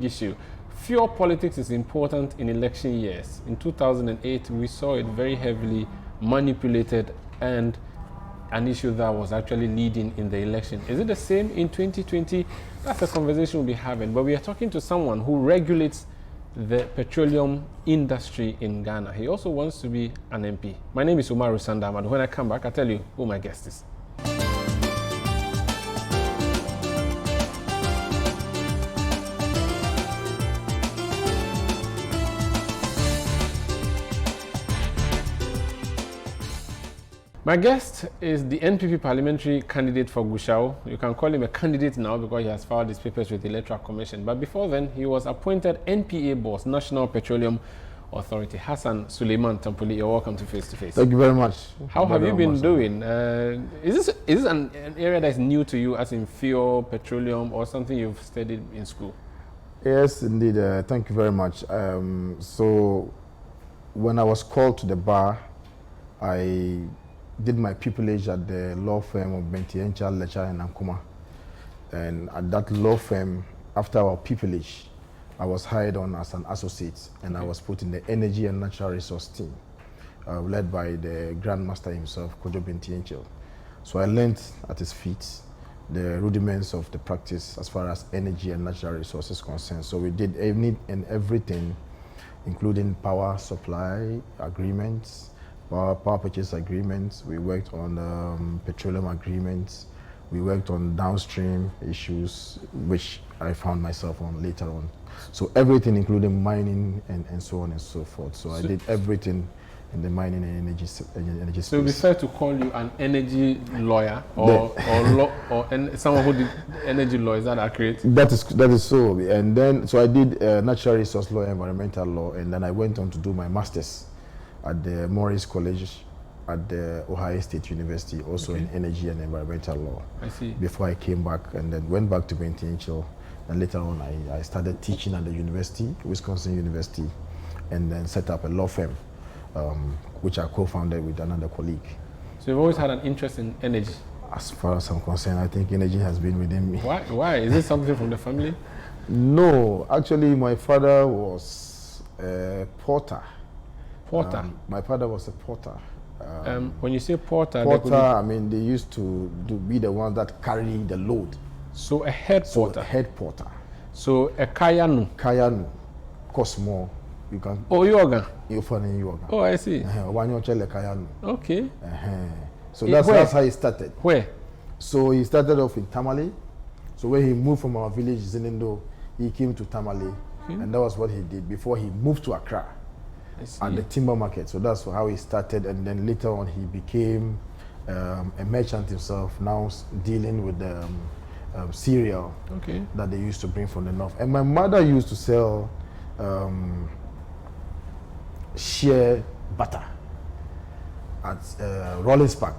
issue. Fuel politics is important in election years. In 2008, we saw it very heavily manipulated and an issue that was actually leading in the election. Is it the same in 2020? That's a conversation we'll be having. But we are talking to someone who regulates the petroleum industry in Ghana. He also wants to be an MP. My name is Umaru, Sanda, Amadu. When I come back, I'll tell you who my guest is. My guest is the NPP parliamentary candidate for Gusau. You can call him a candidate now because he has filed his papers with the Electoral Commission. But before then, he was appointed NPA boss, National Petroleum Authority. Hassan Tampuli, you're welcome to Face to Face. Thank you very much. How have you been doing? Is this an area that is new to you, as in fuel, petroleum, or something you've studied in school? Yes, indeed. Thank you very much. So, when I was called to the bar, I did my pupillage at the law firm of Bentiencha, Lecha, and Ankuma. And at that law firm, after our pupillage, I was hired on as an associate, and I was put in the energy and natural resource team, led by the Grandmaster himself, Kojo Bentiencha. So I learned at his feet the rudiments of the practice as far as energy and natural resources concerned. So we did any and everything, including power supply agreements, power purchase agreements. We worked on petroleum agreements. We worked on downstream issues, which I found myself on later on. So everything, including mining and so on and so forth. So I did everything in the mining and energy space. So it would be fair to call you an energy lawyer or someone who did energy law. Is that accurate? That is so. And then, so I did natural resource law, environmental law, and then I went on to do my master's at the Morris College at the Ohio State University, also in energy and environmental law. I see. Before I came back and then went back to Bentiencha, and later on I started teaching at the university, Wisconsin University, and then set up a law firm, which I co-founded with another colleague. So you've always had an interest in energy? As far as I'm concerned, I think energy has been within me. Why? Is it something from the family? No, actually my father was a porter. Porter? My father was a porter. When you say porter, I mean, they used to be the ones that carry the load. So a head porter? A head porter. So a kayanu? Kayanu costs more. You can. Oh, yoga? You find yoga. Oh, I see. Okay. So that's how he started. Where? So he started off in Tamale. So when he moved from our village, Zinindo, he came to Tamale. And that was what he did before he moved to Accra. At the timber market. So that's how he started, and then later on he became a merchant himself, now dealing with the cereal that they used to bring from the north. And my mother used to sell shea butter at Rollins Park.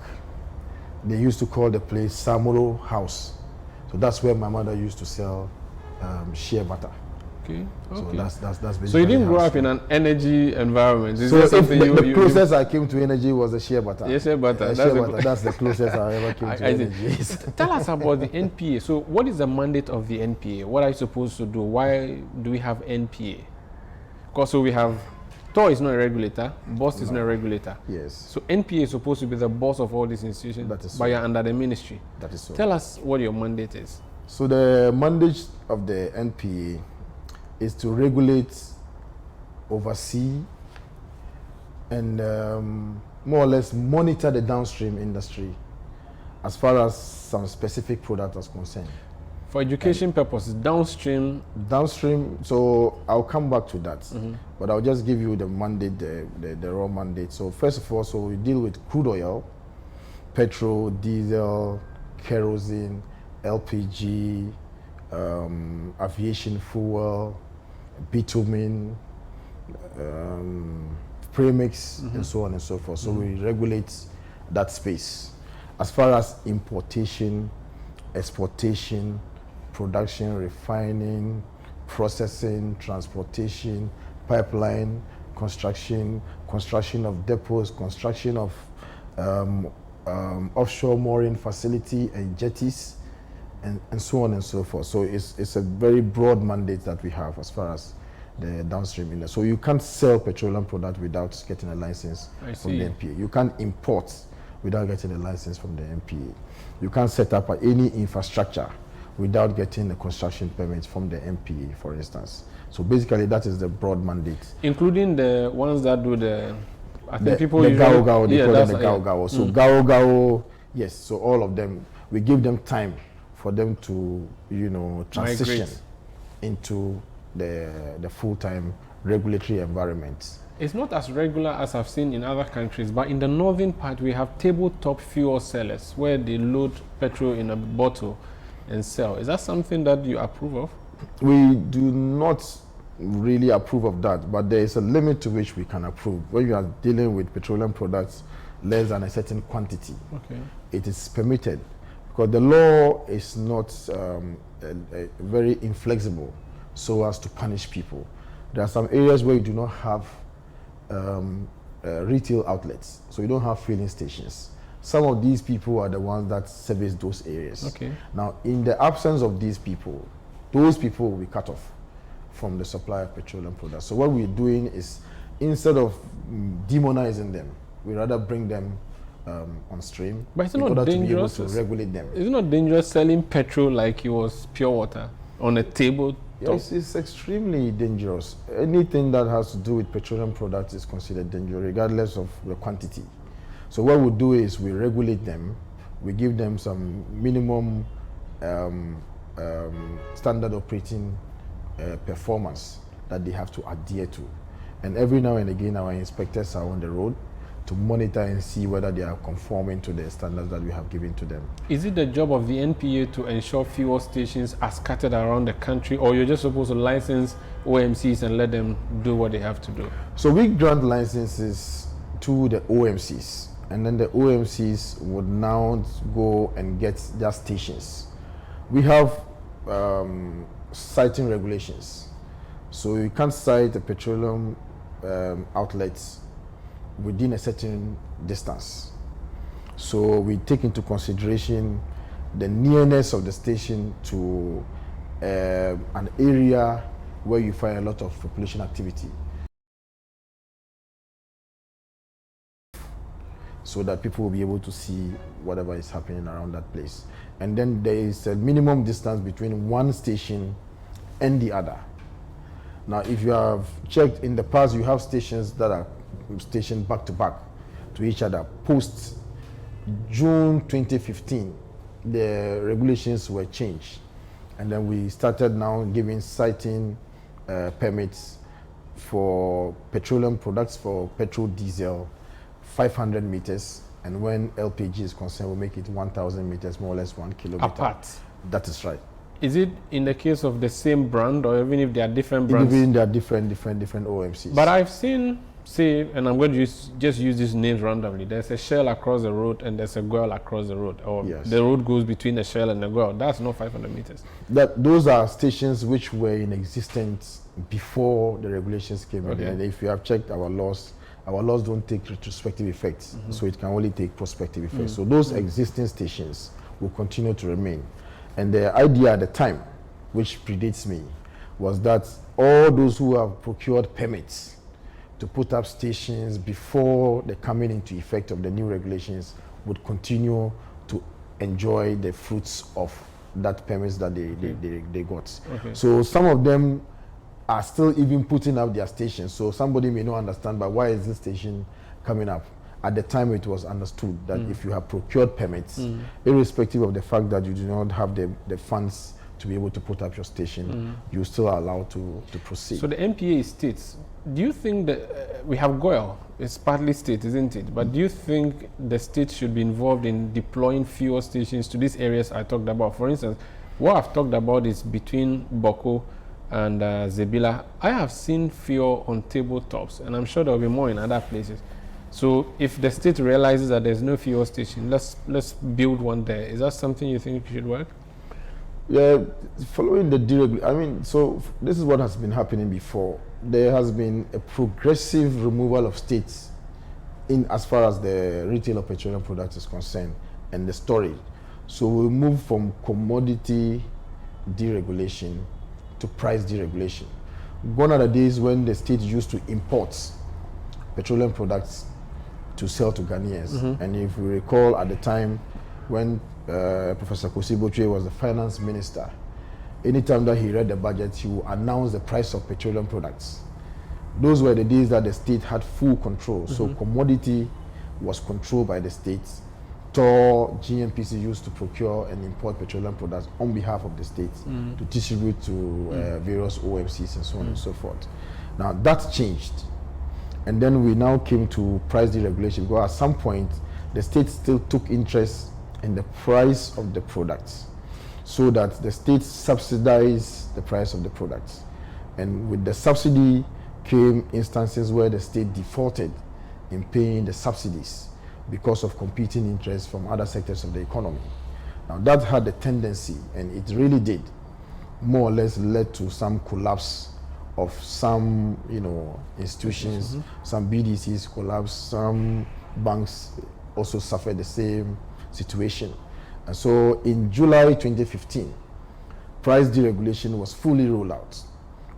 They used to call the place Samuro House. So that's where my mother used to sell shea butter. Okay. So that's basically. So you didn't grow up in an energy environment. Is so the closest I came to energy was the shea butter. Yes, shea butter. That's the closest I ever came to energy. Tell us about the NPA. So what is the mandate of the NPA? What are you supposed to do? Why do we have NPA? Because so we have TOR is not a regulator, BOSS is not a regulator. Yes. So NPA is supposed to be the boss of all these institutions, that is so. But you're under the ministry. That is so. Tell us what your mandate is. So the mandate of the NPA is to regulate, oversee, and more or less monitor the downstream industry as far as some specific product is concerned. For education purposes, downstream, so I'll come back to that, but I'll just give you the mandate, the raw mandate. So first of all, so we deal with crude oil, petrol, diesel, kerosene, LPG, aviation fuel, bitumen, premix, and so on and so forth. So we regulate that space. As far as importation, exportation, production, refining, processing, transportation, pipeline, construction of depots, construction of offshore mooring facility and jetties, and so on and so forth. So it's a very broad mandate that we have as far as the downstream industry. So you can't sell petroleum product without getting a license from the NPA. You can't import without getting a license from the NPA. You can't set up any infrastructure without getting a construction permit from the NPA, for instance. So basically, that is the broad mandate. Including the ones that do the, I think people the usually... Gao, they call them the Gao. So Gao, yes, so all of them, we give them time for them to, transition migrate into the full-time regulatory environment. It's not as regular as I've seen in other countries, but in the northern part, we have tabletop fuel sellers where they load petrol in a bottle and sell. Is that something that you approve of? We do not really approve of that, but there is a limit to which we can approve. When you are dealing with petroleum products less than a certain quantity, it is permitted, because the law is not very inflexible so as to punish people. There are some areas where you do not have retail outlets, so you don't have filling stations. Some of these people are the ones that service those areas. Now, in the absence of these people, those people will be cut off from the supply of petroleum products. So what we're doing is, instead of demonizing them, we rather bring them on stream, but it's in not order dangerous to be able to regulate them. It's not dangerous selling petrol like it was pure water on a table. Yes, it's extremely dangerous. Anything that has to do with petroleum products is considered dangerous, regardless of the quantity. So what we do is we regulate them, we give them some minimum standard operating performance that they have to adhere to. And every now and again, our inspectors are on the road to monitor and see whether they are conforming to the standards that we have given to them. Is it the job of the NPA to ensure fuel stations are scattered around the country, or you're just supposed to license OMCs and let them do what they have to do? So we grant licenses to the OMCs, and then the OMCs would now go and get their stations. We have siting regulations. So you can't site a petroleum outlets within a certain distance. So we take into consideration the nearness of the station to an area where you find a lot of population activity, so that people will be able to see whatever is happening around that place. And then there is a minimum distance between one station and the other. Now, if you have checked in the past, you have stations that are stationed back to back to each other. Post June 2015, the regulations were changed, and then we started now giving siting permits for petroleum products, for petrol, diesel, 500 meters, and when LPG is concerned, we make it 1,000 meters, more or less 1 kilometer apart. That is right. Is it in the case of the same brand, or even if they are different brands? Even they are different OMCs. But I've seen, say, and I'm going to just use these names randomly. There's a Shell across the road, and there's a Goil across the road, or the road goes between the Shell and the Goil. That's not 500 meters. Those are stations which were in existence before the regulations came in. And if you have checked our laws don't take retrospective effects, so it can only take prospective effects. So those existing stations will continue to remain. And the idea at the time, which predates me, was that all those who have procured permits to put up stations before the coming into effect of the new regulations would continue to enjoy the fruits of that permits that they got. So some of them are still even putting up their stations. So somebody may not understand, but why is this station coming up? At the time, it was understood that if you have procured permits, irrespective of the fact that you do not have the funds to be able to put up your station, you're still allowed to proceed. So the NPA states, do you think that we have Goil? It's partly state, isn't it? But do you think the state should be involved in deploying fuel stations to these areas I talked about? For instance, what I've talked about is between Boko and Zebila. I have seen fuel on tabletops, and I'm sure there will be more in other places. So if the state realizes that there's no fuel station, let's build one there. Is that something you think should work? Yeah, following the deregulation, I mean, so this is what has been happening before. There has been a progressive removal of states in as far as the retail of petroleum products is concerned and the storage. So we moved from commodity deregulation to price deregulation. Gone are the days when the state used to import petroleum products to sell to Ghanaians. And if we recall at the time when Professor Kosi Botwe was the finance minister, anytime that he read the budget, he would announce the price of petroleum products. Those were the days that the state had full control. So commodity was controlled by the states. TOR, GNPC used to procure and import petroleum products on behalf of the states to distribute to various OMCs and so on and so forth. Now that changed. And then we now came to price deregulation, because at some point the state still took interest in the price of the products, so that the state subsidized the price of the products. And with the subsidy came instances where the state defaulted in paying the subsidies because of competing interests from other sectors of the economy. Now that had a tendency, and it really did, more or less led to some collapse of some, institutions, some BDCs collapsed, some banks also suffered the same situation. And so in July 2015, price deregulation was fully rolled out,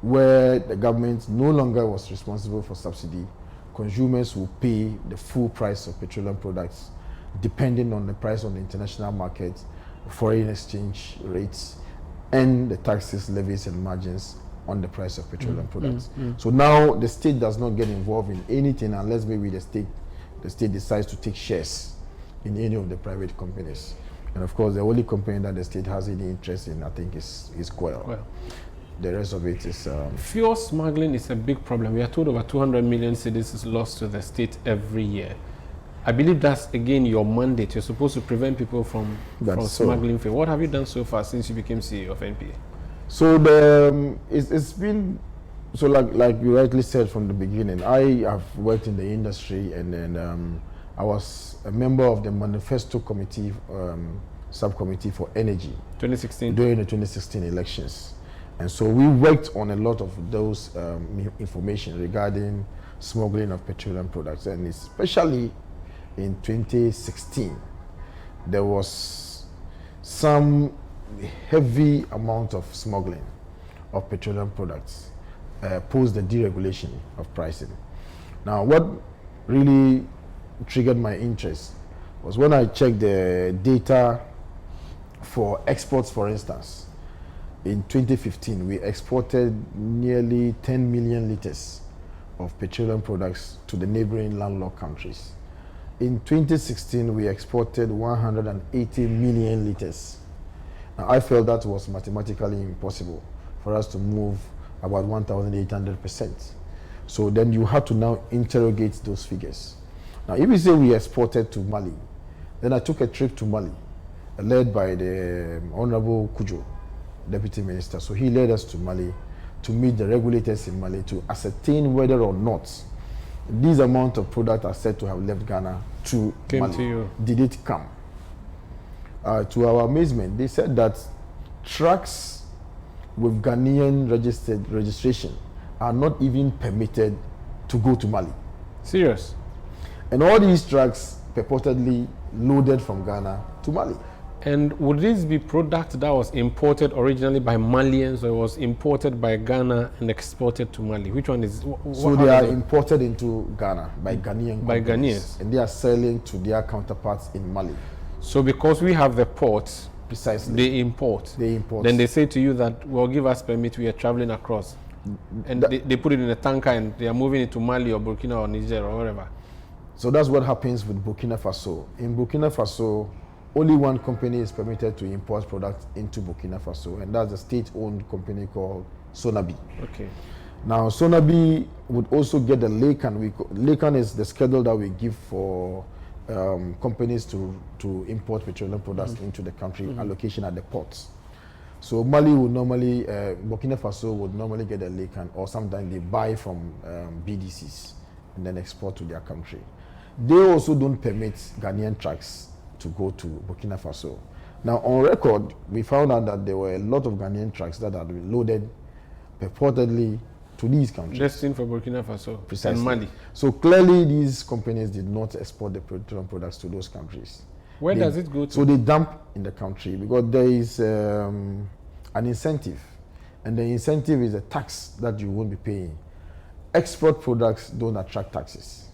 where the government no longer was responsible for subsidy. Consumers will pay the full price of petroleum products depending on the price on the international market, foreign exchange rates, and the taxes, levies, and margins on the price of petroleum products. So now the state does not get involved in anything unless maybe the state decides to take shares in any of the private companies. And of course, the only company that the state has any interest in, I think, is Coil. The rest of it is... Fuel smuggling is a big problem. We are told over 200 million cedis is lost to the state every year. I believe that's, again, your mandate. You're supposed to prevent people from smuggling fuel. What have you done so far since you became CEO of NPA? So it's been... So like you rightly said from the beginning, I have worked in the industry, and then I was a member of the Manifesto Committee, Subcommittee for Energy. 2016? During the 2016 elections. And so we worked on a lot of those information regarding smuggling of petroleum products. And especially in 2016, there was some heavy amount of smuggling of petroleum products post the deregulation of pricing. Now, what really triggered my interest was when I checked the data for exports, for instance. In 2015, we exported nearly 10 million liters of petroleum products to the neighboring landlocked countries. In 2016, we exported 180 million liters. Now, I felt that was mathematically impossible for us to move about 1,800%. So then you have to now interrogate those figures. Now, if you say we exported to Mali, then I took a trip to Mali, led by the Honorable Kujo, Deputy Minister. So he led us to Mali to meet the regulators in Mali to ascertain whether or not this amount of product are said to have left Ghana to Mali. To you. Did it come? To our amazement, they said that trucks with Ghanaian registration are not even permitted to go to Mali. Serious? And all these trucks purportedly loaded from Ghana to Mali. And would this be product that was imported originally by Malians, or was imported by Ghana and exported to Mali? Which one is? So they are imported into Ghana by Ghanaian by companies, Ghanaians, and they are selling to their counterparts in Mali. So because we have the ports, precisely, they import. Then they say to you that, well, give us permit. We are traveling across, and they put it in a tanker and they are moving it to Mali or Burkina or Niger or wherever. So that's what happens with Burkina Faso. In Burkina Faso, only one company is permitted to import products into Burkina Faso, and that's a state-owned company called Sonabi. Okay. Now, Sonabi would also get the LACAN. LACAN is the schedule that we give for companies to import petroleum products into the country, allocation at the ports. So Mali would normally, Burkina Faso would normally get a LACAN, or sometimes they buy from BDCs and then export to their country. They also don't permit Ghanaian trucks to go to Burkina Faso. Now, on record, we found out that there were a lot of Ghanaian trucks that had been loaded purportedly to these countries. Destined for Burkina Faso. Precisely. And Mali. So clearly, these companies did not export the petroleum products to those countries. Where does it go to? So they dump in the country because there is an incentive, and the incentive is a tax that you won't be paying. Export products don't attract taxes.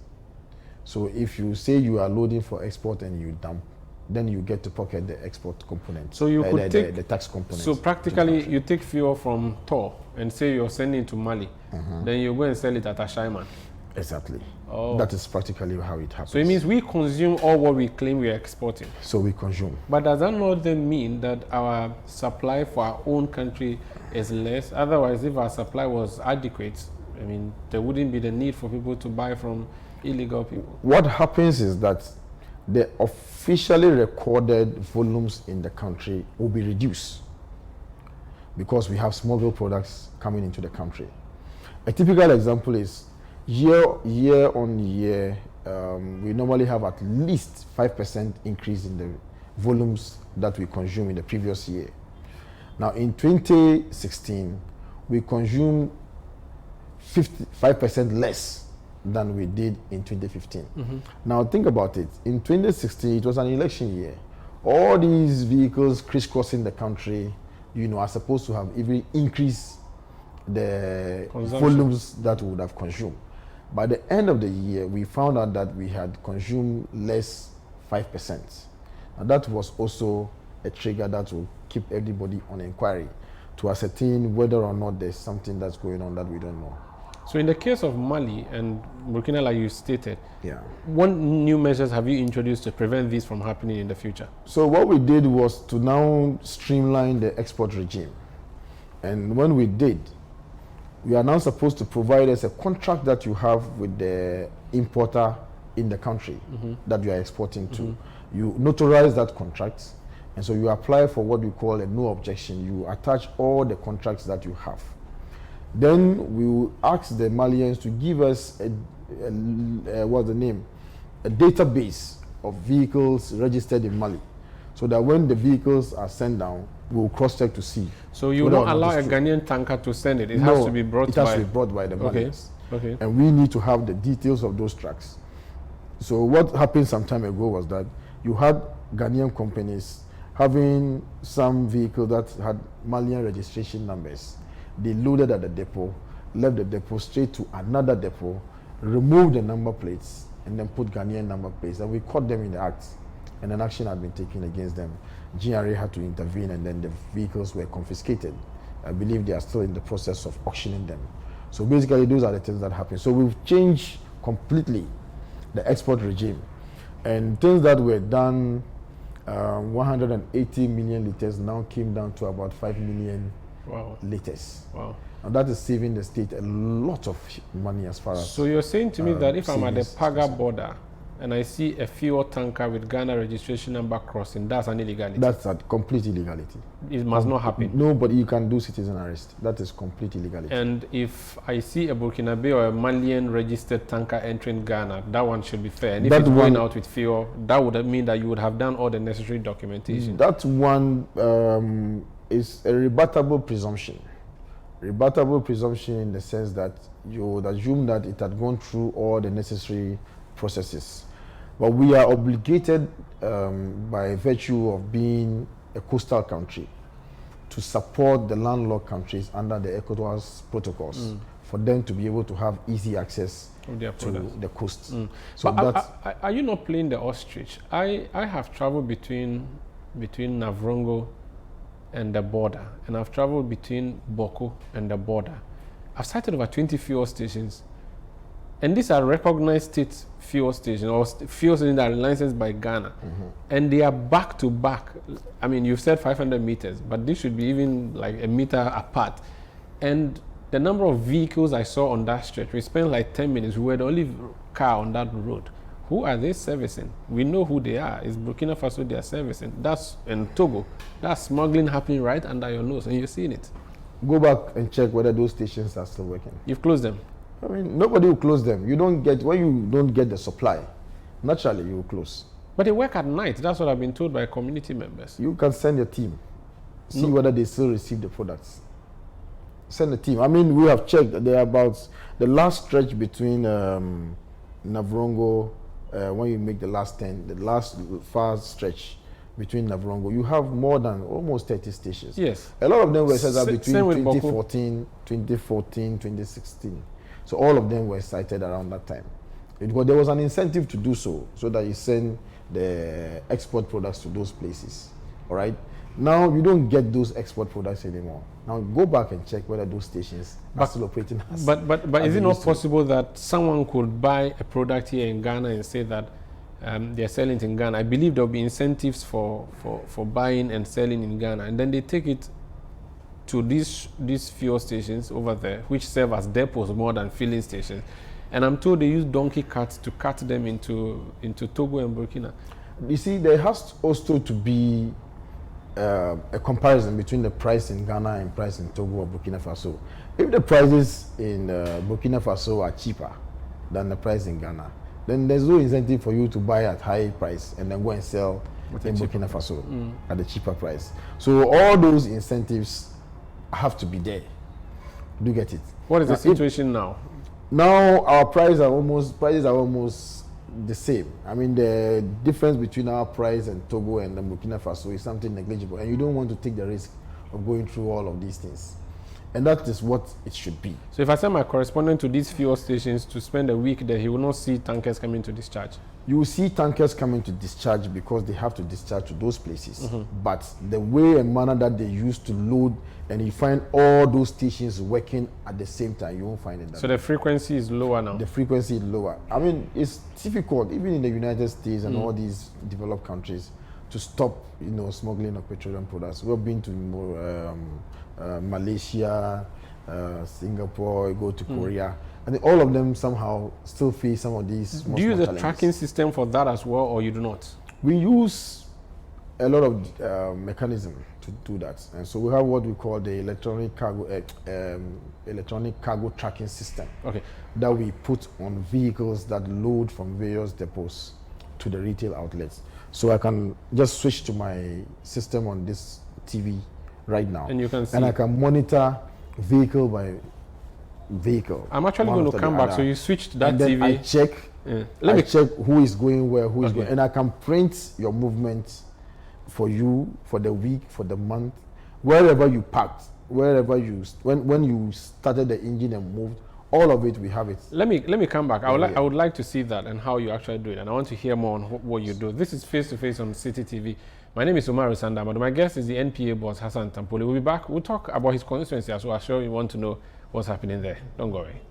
So if you say you are loading for export and you dump, then you get to pocket the export component. So you could take the tax component. So practically, you take fuel from Tor and say you're sending to Mali, then you go and sell it at Ashaiman. Exactly. Oh. That is practically how it happens. So it means we consume all what we claim we are exporting. So we consume. But does that not then mean that our supply for our own country is less? Otherwise, if our supply was adequate, I mean, there wouldn't be the need for people to buy from illegal people. What happens is that the officially recorded volumes in the country will be reduced because we have smuggled products coming into the country. A typical example is year on year, we normally have at least 5% increase in the volumes that we consume in the previous year. Now in 2016, we consumed 55% less than we did in 2015. Now think about it. In 2016, it was an election year. All these vehicles crisscrossing the country, are supposed to have even increased the volumes that we would have consumed. By the end of the year, we found out that we had consumed less 5%. And that was also a trigger that will keep everybody on inquiry to ascertain whether or not there's something that's going on that we don't know. So in the case of Mali and Burkina, like you stated, yeah, what new measures have you introduced to prevent this from happening in the future? So what we did was to now streamline the export regime. And when we did, we are now supposed to provide us a contract that you have with the importer in the country that you are exporting to. You notarize that contract, and so you apply for what we call a no objection. You attach all the contracts that you have. Then we will ask the Malians to give us a database of vehicles registered in Mali, so that when the vehicles are sent down, we will cross-check to see. So you don't allow a Ghanaian tanker to send it? It has to be brought by... It has to be brought by the Malians. Okay. And we need to have the details of those trucks. So what happened some time ago was that you had Ghanaian companies having some vehicle that had Malian registration numbers. They loaded at the depot, left the depot straight to another depot, removed the number plates, and then put Ghanaian number plates. And we caught them in the act, and an action had been taken against them. GRA had to intervene, and then the vehicles were confiscated. I believe they are still in the process of auctioning them. So basically, those are the things that happen. So we've changed completely the export regime. And things that were done, 180 million liters now came down to about 5 million liters. Wow. And that is saving the state a lot of money as far as... So you're saying to me that if I'm at the Paga border and I see a fuel tanker with Ghana registration number crossing, that's an illegality? That's a complete illegality. It must not happen? No, but you can do citizen arrest. That is complete illegality. And if I see a Burkinabe or a Malian registered tanker entering Ghana, that one should be fair. And if it's going out with fuel, that would mean that you would have done all the necessary documentation. That one is a rebuttable presumption. Rebuttable presumption in the sense that you would assume that it had gone through all the necessary processes. But we are obligated by virtue of being a coastal country to support the landlocked countries under the ECOWAS protocols for them to be able to have easy access to the coast. So but are you not playing the ostrich? I have traveled between Navrongo and the border, and I've traveled between Boko and the border. I've sighted over 20 fuel stations, and these are recognized state fuel stations or fuel stations that are licensed by Ghana, and they are back to back. I mean, you've said 500 meters, but this should be even like a meter apart. And the number of vehicles I saw on that stretch, we spent like 10 minutes. We were the only car on that road. Who are they servicing? We know who they are. It's Burkina Faso they are servicing. That's in Togo. That's smuggling happening right under your nose, and you're seeing it. Go back and check whether those stations are still working. You've closed them. I mean, nobody will close them. You don't get, when you don't get the supply, naturally you will close. But they work at night. That's what I've been told by community members. You can send a team, see whether they still receive the products. Send a team. I mean, we have checked. They are about the last stretch between Navrongo when you make the last 10, the last far stretch between Navrongo, you have more than almost 30 stations. Yes. A lot of them were set up between Same with 2014, 2016. So all of them were sited around that time. Because there was an incentive to do so that you send the export products to those places. All right. Now you don't get those export products anymore. Now go back and check whether those stations are still operating. But is it not possible that someone could buy a product here in Ghana and say that they're selling it in Ghana? I believe there'll be incentives for buying and selling in Ghana, and then they take it to these fuel stations over there, which serve as depots more than filling stations. And I'm told they use donkey carts to cut them into Togo and Burkina. You see, there has also to be a comparison between the price in Ghana and price in Togo or Burkina Faso. If the prices in Burkina Faso are cheaper than the price in Ghana, then there's no incentive for you to buy at high price and then go and sell in Burkina Faso at a cheaper price. So all those incentives have to be there. Do you get it? What is the situation now? Now our prices are almost the same. I mean, the difference between our price and Togo and Burkina Faso is something negligible, and you don't want to take the risk of going through all of these things. And that is what it should be. So if I send my correspondent to these fuel stations to spend a week there, he will not see tankers coming to discharge? You will see tankers coming to discharge because they have to discharge to those places. But the way and manner that they use to load, and you find all those stations working at the same time, you won't find it. So the frequency is lower now? The frequency is lower. I mean, it's difficult, even in the United States and all these developed countries, to stop, smuggling of petroleum products. We've been to Malaysia, Singapore, go to Korea, and all of them somehow still face some of these. Do you use a tracking system for that as well, or you do not? We use a lot of mechanism to do that, and so we have what we call the electronic cargo tracking system. Okay. That we put on vehicles that load from various depots to the retail outlets. So I can just switch to my system on this TV right now, and you can see, and I can monitor vehicle by vehicle. I'm actually going to come back. So you switched that and then TV. I check. Let me check who is going where, who is going, and I can print your movements for you for the week, for the month, wherever you parked, wherever you when you started the engine and moved. All of it, we have it. Let me come back. I would like to see that and how you actually do it, and I want to hear more on what you do. This is Face to Face on Citi TV. My name is Umaru, Sanda. Amadu. My guest is the NPA boss, Hassan Tampuli. We'll be back. We'll talk about his constituency as well. I'm sure you want to know what's happening there. Don't go away.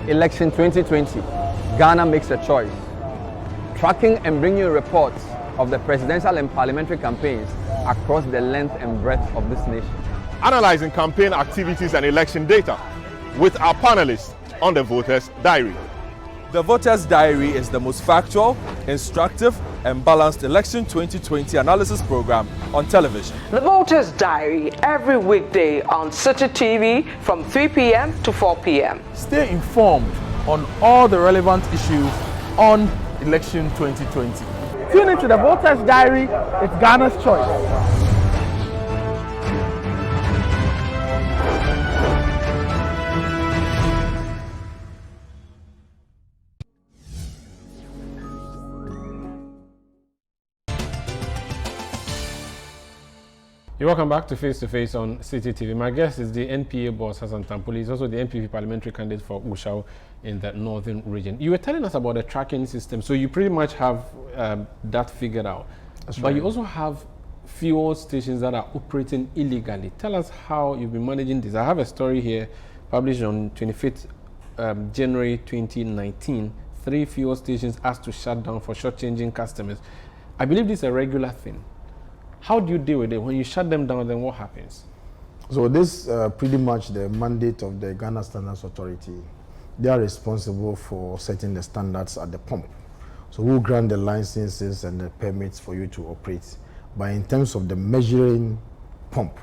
Election 2020, Ghana makes a choice. Tracking and bringing you reports of the presidential and parliamentary campaigns across the length and breadth of this nation. Analyzing campaign activities and election data with our panelists on the Voters' Diary. The Voters' Diary is the most factual, instructive, and balanced election 2020 analysis program on television. The Voters' Diary every weekday on Citi TV from 3 p.m. to 4 p.m. Stay informed on all the relevant issues on election 2020. Tune into the Voters' Diary, it's Ghana's choice. You're welcome back to Face on Citi TV. My guest is the NPA boss, Hassan Tampuli. He's also the NPP parliamentary candidate for Gusau in the northern region. You were telling us about the tracking system, so you pretty much have that figured out. That's but right. You also have fuel stations that are operating illegally. Tell us how you've been managing this. I have a story here published on 25th January 2019, 3 fuel stations asked to shut down for shortchanging customers. I believe this is a regular thing. How do you deal with it? When you shut them down, then what happens? So this pretty much the mandate of the Ghana Standards Authority. They are responsible for setting the standards at the pump. So we'll grant the licenses and the permits for you to operate. But in terms of the measuring pump,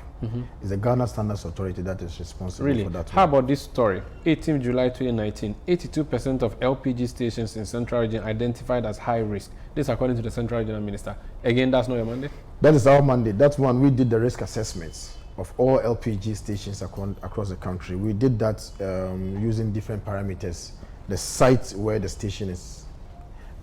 it's the Ghana Standards Authority that is responsible for that. How about this story? 18th July 2019, 82% of LPG stations in Central Region identified as high risk. This according to the Central Regional Minister. Again, that's not your mandate? That is our mandate. That's one we did the risk assessments of all LPG stations across the country. We did that using different parameters. The site where the station is,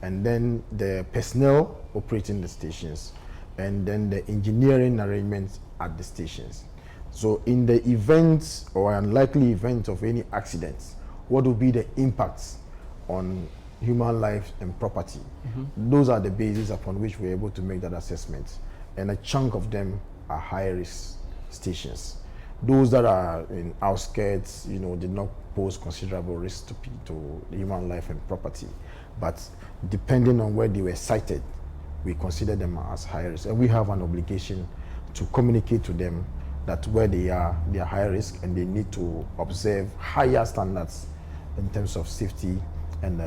and then the personnel operating the stations, and then the engineering arrangements at the stations. So in the event or unlikely event of any accidents, what will be the impacts on human life and property? Those are the bases upon which we're able to make that assessment. And a chunk of them are high risk stations. Those that are in outskirts, did not pose considerable risk to human life and property. But depending on where they were sited, we consider them as high risk. And we have an obligation to communicate to them that where they are high risk and they need to observe higher standards in terms of safety and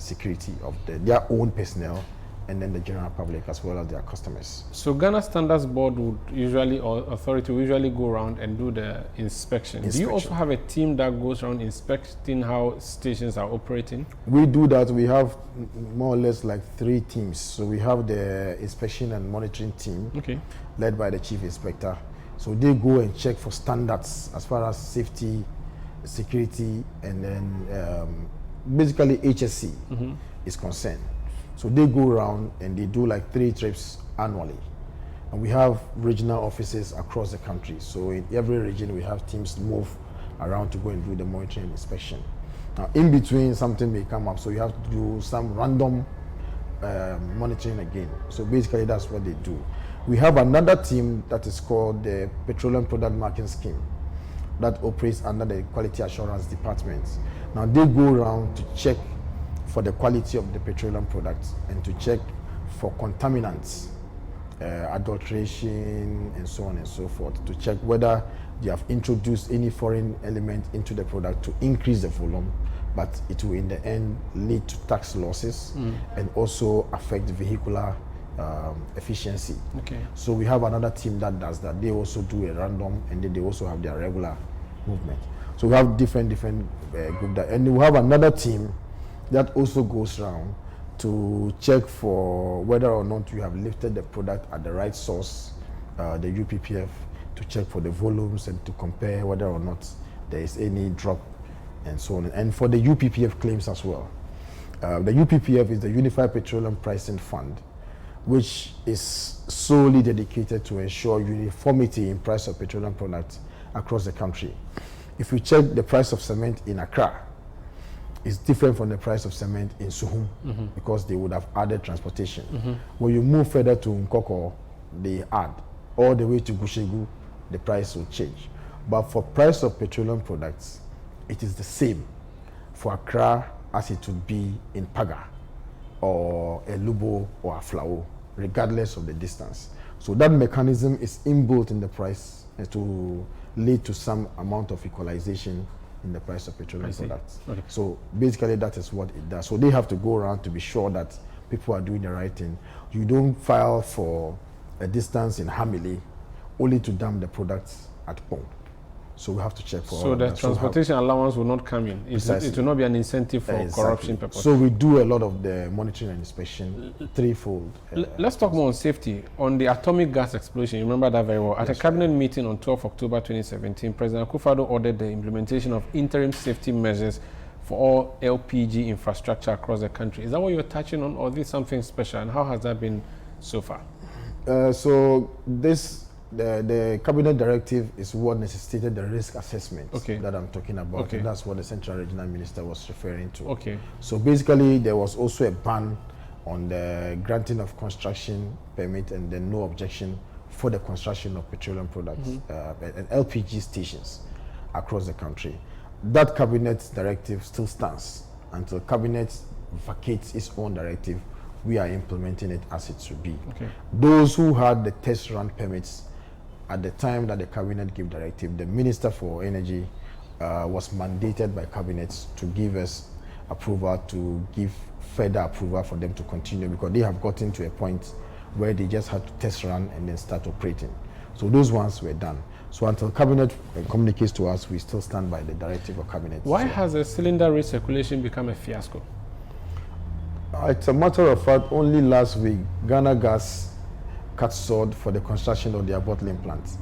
security of their own personnel and then the general public as well as their customers. So Ghana Standards Board would usually, or authority will usually go around and do the inspection. Do you also have a team that goes around inspecting how stations are operating? We do that. We have more or less like 3 teams. So we have the inspection and monitoring team, led by the chief inspector. So they go and check for standards as far as safety, security, and then basically HSC is concerned. So they go around and they do like 3 trips annually. And we have regional offices across the country. So in every region, we have teams move around to go and do the monitoring and inspection. Now, in between, something may come up. So you have to do some random monitoring again. So basically, that's what they do. We have another team that is called the Petroleum Product Marking Scheme that operates under the Quality Assurance Department. Now, they go around to check for the quality of the petroleum products and to check for contaminants, adulteration, and so on and so forth, to check whether they have introduced any foreign element into the product to increase the volume, but it will in the end lead to tax losses and also affect vehicular efficiency. So we have another team that does that. They also do a random, and then they also have their regular movement. So we have different group that, and we have another team that also goes around to check for whether or not you have lifted the product at the right source, the UPPF, to check for the volumes and to compare whether or not there is any drop and so on. And for the UPPF claims as well. The UPPF is the Unified Petroleum Pricing Fund, which is solely dedicated to ensure uniformity in price of petroleum products across the country. If you check the price of cement in Accra, it's different from the price of cement in Suhum because they would have added transportation. When you move further to Nkoko, they add. All the way to Gushegu, the price will change. But for price of petroleum products, it is the same for Accra as it would be in Paga or a Lubo or a Flao, regardless of the distance. So that mechanism is inbuilt in the price to lead to some amount of equalization in the price of petroleum products. So basically that is what it does. So they have to go around to be sure that people are doing the right thing. You don't file for a distance in Hamili only to dump the products at pump. So we have to check for all so the that. transportation allowance will not come in. It will not be an incentive for corruption purposes. So we do a lot of the monitoring and inspection threefold. Let's talk more on safety. On the atomic gas explosion, you remember that very well. At a cabinet meeting on 12 October 2017, President Akufo-Addo ordered the implementation of interim safety measures for all LPG infrastructure across the country. Is that what you're touching on, or is this something special? And how has that been so far? The cabinet directive is what necessitated the risk assessment that I'm talking about. And that's what the Central Regional Minister was referring to. So basically, there was also a ban on the granting of construction permit and then no objection for the construction of petroleum products and LPG stations across the country. that cabinet directive still stands. Until cabinet vacates its own directive, we are implementing it as it should be. Okay. Those who had the test run permits at the time that the cabinet gave directive, the Minister for Energy was mandated by cabinets to give us approval, to give further approval for them to continue, because they have gotten to a point where they just had to test run and then start operating. So those ones were done. So until cabinet communicates to us, we still stand by the directive of cabinet. Why has a cylinder recirculation become a fiasco? It's a matter of fact, only last week, Ghana Gas cut sword for the construction of their bottling plant.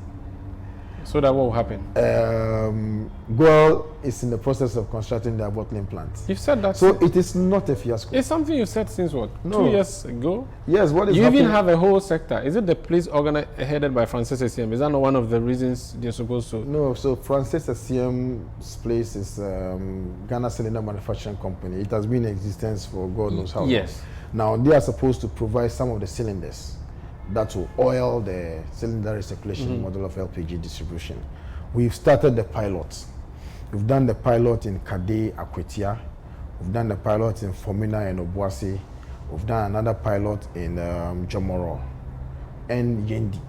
So that what will happen? Goal is in the process of constructing their bottling plant. You've said that. So it is not a fiasco. It's something you said since what? No. 2 years ago? Yes, what is You happening? even have a whole sector. Is it the police headed by Francis SCM? Is that not one of the reasons they're supposed to? No, so Francis SCM's place is Ghana Cylinder Manufacturing Company. It has been in existence for God knows how long. Yes. Now, they are supposed to provide some of the cylinders that will oil the cylinder recirculation model of LPG distribution. We've started the pilot. We've done the pilot in Kade, Akwetia. We've done the pilot in Fomina and Obuasi. We've done another pilot in Jomoro and Yendi.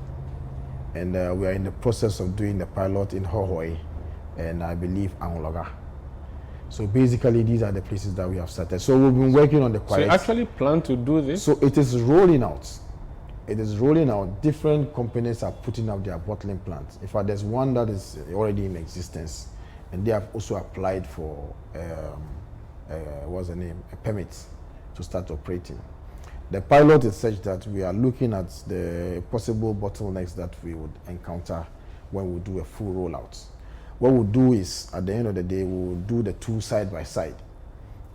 And we are in the process of doing the pilot in Hohoi and I believe Anloga. So basically, these are the places that we have started. So we've been working on the quiet. So you actually plan to do this? So it is rolling out. It is rolling out. Different companies are putting up their bottling plants. In fact, there's one that is already in existence, and they have also applied for what's the name? A permit to start operating. The pilot is such that we are looking at the possible bottlenecks that we would encounter when we do a full rollout. What we'll do is, at the end of the day, we'll do the two side by side,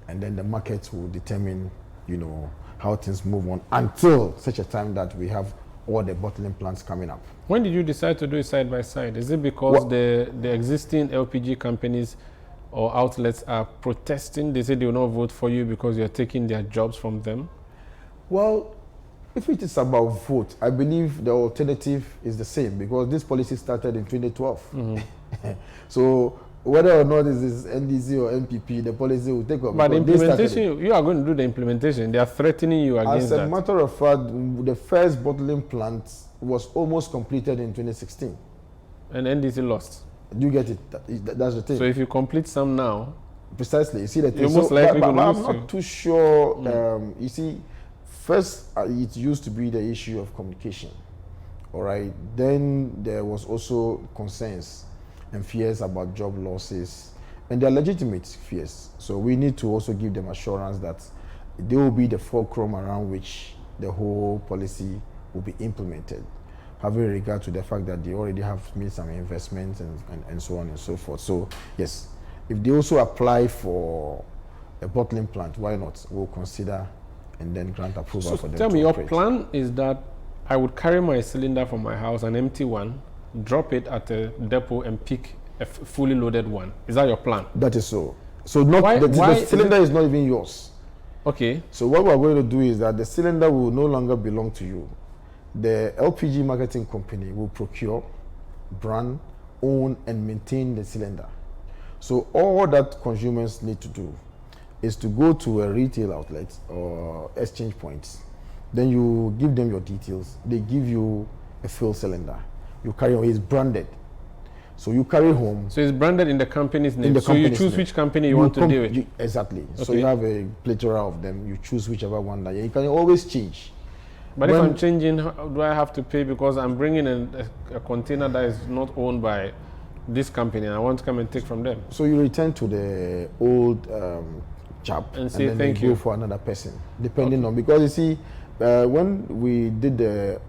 and then the market will determine, you know, how things move on until such a time that we have all the bottling plants coming up. When did you decide to do it side by side? Is it because the existing LPG companies or outlets are protesting? They say they will not vote for you because you're taking their jobs from them? Well, if it is about vote, I believe the alternative is the same, because this policy started in 2012. So whether or not it is NDC or NPP, the policy will take over. But the implementation, you are going to do the implementation. They are threatening you against that. As a matter of fact, the first bottling plant was almost completed in 2016. And NDC lost. You get it? That's the thing. So if you complete some now, precisely, you see the thing. You're most likely but going to I'm lose not too sure. You see, first it used to be the issue of communication. All right. Then there was also concerns and fears about job losses, and they're legitimate fears. So we need to also give them assurance that they will be the fulcrum around which the whole policy will be implemented, having regard to the fact that they already have made some investments and so on and so forth. So yes, if they also apply for a bottling plant, why not? We'll consider and then grant approval for them. Tell me, to your operate. plan is that I would carry my cylinder from my house, an empty one, drop it at a depot and pick a fully loaded one. Is that your plan? That is so. So not Why the cylinder is not even yours. Okay. So what we're going to do is that the cylinder will no longer belong to you. The LPG marketing company will procure, brand, own, and maintain the cylinder. So all that consumers need to do is to go to a retail outlet or exchange points. Then you give them your details. They give you a full cylinder. You carry home. It's branded. So you carry home. So it's branded in the company's name. In the So you company's choose name. which company you want to deal with. Exactly. So Okay. you have a plethora of them. You choose whichever one that you can always change. But if I'm changing, how do I have to pay because I'm bringing a container that is not owned by this company and I want to come and take from them? So you return to the old chap And say then thank you you. go for another person, depending on, because you see, when we did the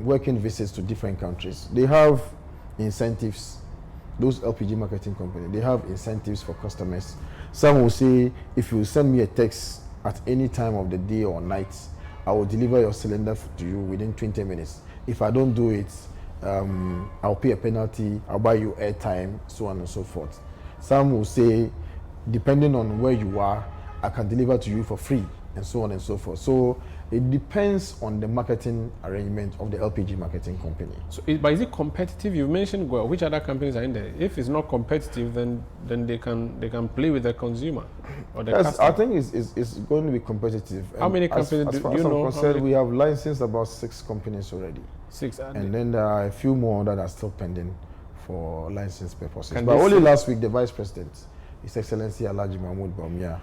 working visits to different countries, they have incentives. Those LPG marketing companies, they have incentives for customers. Some will say, if you send me a text at any time of the day or night, I will deliver your cylinder to you within 20 minutes. If I don't do it, I'll pay a penalty, I'll buy you airtime, so on and so forth. Some will say, depending on where you are, I can deliver to you for free, and so on and so forth. So It depends on the marketing arrangement of the LPG marketing company. So, but is it competitive? You mentioned Goa. Which other companies are in there? If it's not competitive, then they can play with the consumer or the Yes, customer. I think it's going to be competitive. How many companies as do far you as I'm know? concerned, we have licensed about 6 companies already. 6. And then there are a few more that are still pending for license purposes. Can But they only see- last week, the Vice President, His Excellency Alhaji Mahmoud Bawumia,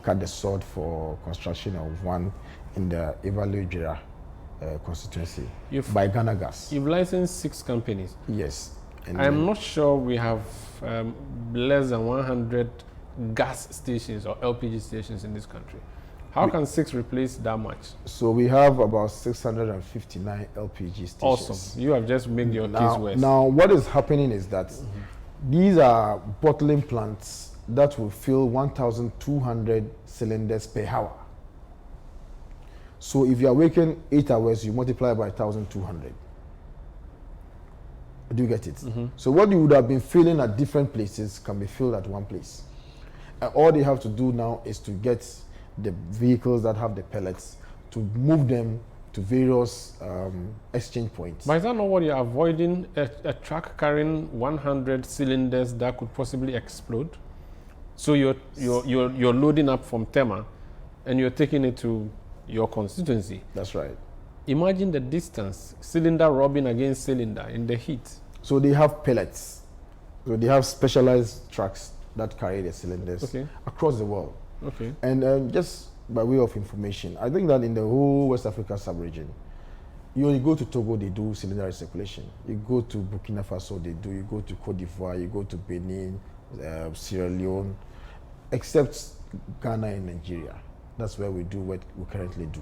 cut the sword for construction of one in the Ivalu-Jira constituency by Ghana Gas. You've licensed 6 companies. Yes. And I'm not sure we have less than 100 gas stations or LPG stations in this country. How can 6 replace that much? So we have about 659 LPG stations. Awesome. You have just made your case worse. Now, what is happening is that these are bottling plants that will fill 1,200 cylinders per hour. So if you are working 8 hours, you multiply by 1,200. Do you get it? So what you would have been filling at different places can be filled at one place. And all they have to do now is to get the vehicles that have the pellets to move them to various exchange points. But is that not what you're avoiding? A truck carrying 100 cylinders that could possibly explode? So you're loading up from Tema and you're taking it to your constituency. That's right. Imagine the distance, cylinder rubbing against cylinder in the heat. So they have pellets. So they have specialized trucks that carry the cylinders across the world. Okay. And just by way of information, I think that in the whole West Africa sub-region, you go to Togo, they do cylinder recirculation. You go to Burkina Faso, they do. You go to Cote d'Ivoire, you go to Benin, Sierra Leone, except Ghana and Nigeria. That's where we do what we currently do.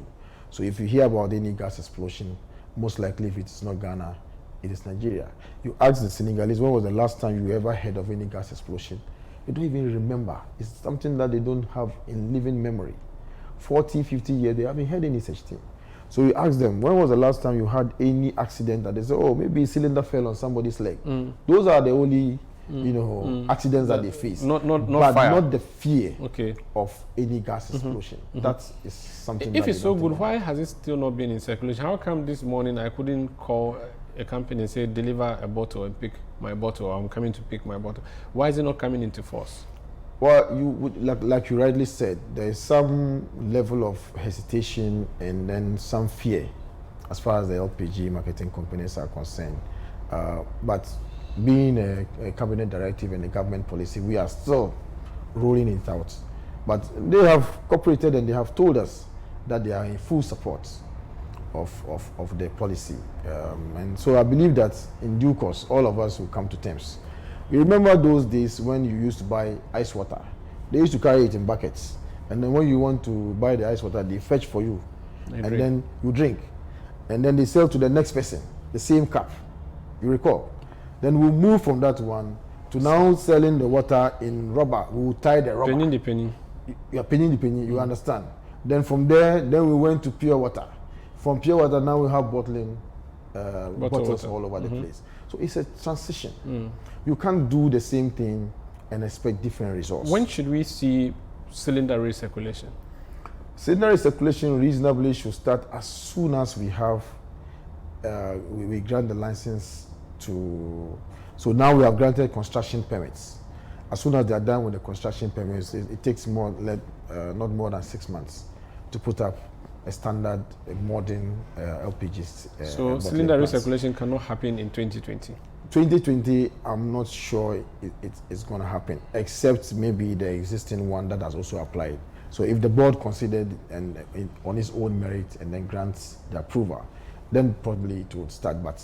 So if you hear about any gas explosion, most likely if it's not Ghana, it is Nigeria. You ask the Senegalese, when was the last time you ever heard of any gas explosion? They don't even remember. It's something that they don't have in living memory. 40, 50 years, they haven't heard any such thing. So you ask them, when was the last time you had any accident that they say, oh, maybe a cylinder fell on somebody's leg? Those are the only accidents that they face. Not but fire. not the fear of any gas explosion. That is something If that it's they so don't good, think why has it still not been in circulation? How come this morning I couldn't call a company and say, deliver a bottle and pick my bottle, or I'm coming to pick my bottle? Why is it not coming into force? Well, you would, like you rightly said, there is some level of hesitation and then some fear as far as the LPG marketing companies are concerned. But being a cabinet directive and a government policy, we are still rolling it out. But they have cooperated and they have told us that they are in full support of the policy. And so I believe that in due course, all of us will come to terms. You remember those days when you used to buy ice water? They used to carry it in buckets. And then when you want to buy the ice water, they fetch for you. And then you drink. And then they sell to the next person, the same cup. You recall? Then we'll move from that one to now selling the water in rubber. We'll tie the rubber. Penny the penny. You're penny the penny, you understand. Then from there, then we went to pure water. From pure water, now we have bottling bottles all over the place. So it's a transition. You can't do the same thing and expect different results. When should we see cylinder recirculation? Cylinder recirculation reasonably should start as soon as we have, we grant the license to, so now we have granted construction permits. As soon as they are done with the construction permits, it takes not more than 6 months to put up a standard, a modern LPG. So cylinder recirculation cannot happen in 2020? 2020, I'm not sure it's going to happen, except maybe the existing one that has also applied. So if the board considered and on its own merit and then grants the approval, then probably it would start. But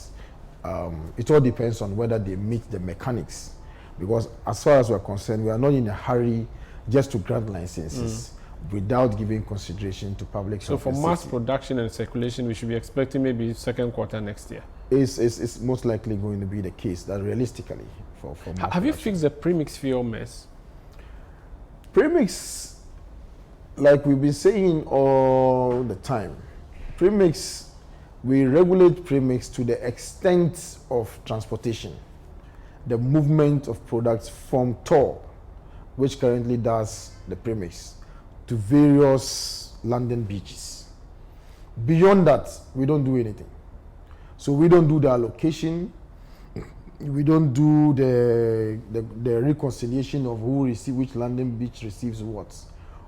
it all depends on whether they meet the mechanics. Because as far as we're concerned, we are not in a hurry just to grant licenses without giving consideration to public health. So for mass production and circulation, we should be expecting maybe second quarter next year? It's most likely going to be the case, that realistically for mass Have you production. fixed the premix fuel mess? Premix, like we've been saying all the time, premix, we regulate premix to the extent of transportation, the movement of products from TOR, which currently does the premix, to various London beaches. Beyond that, we don't do anything. So we don't do the allocation. We don't do the reconciliation of who receives which landing beach receives what.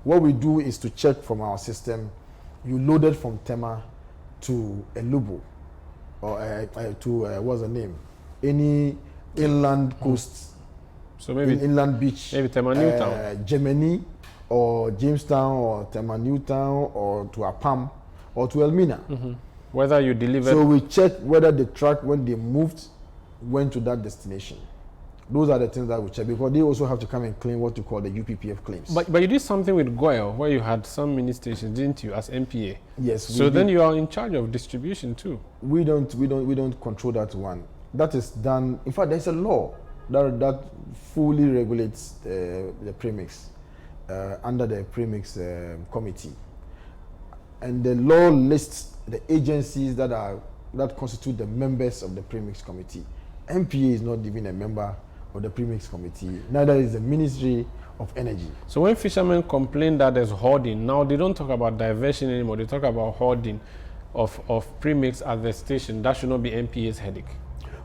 What we do is to check from our system. You loaded from Tema to Elubo or to what's the name? Any inland coast. So maybe inland beach. Maybe Tema Newtown. Germany or Jamestown or Tema Newtown or to Apam or to Elmina. Whether you delivered. So we check whether the truck, when they moved, went to that destination. Those are the things that we check, because they also have to come and claim what you call the UPPF claims. But you did something with Goyle where you had some mini stations, didn't you, as NPA? Yes. So then you are in charge of distribution too. We don't control that one. That is done. In fact, there's a law that fully regulates the Premix under the Premix committee, and the law lists the agencies that constitute the members of the Premix committee. NPA is not even a member of the Premix committee, neither is the Ministry of Energy. So when fishermen complain that there's hoarding, now they don't talk about diversion anymore, they talk about hoarding of Premix at the station. That should not be NPA's headache.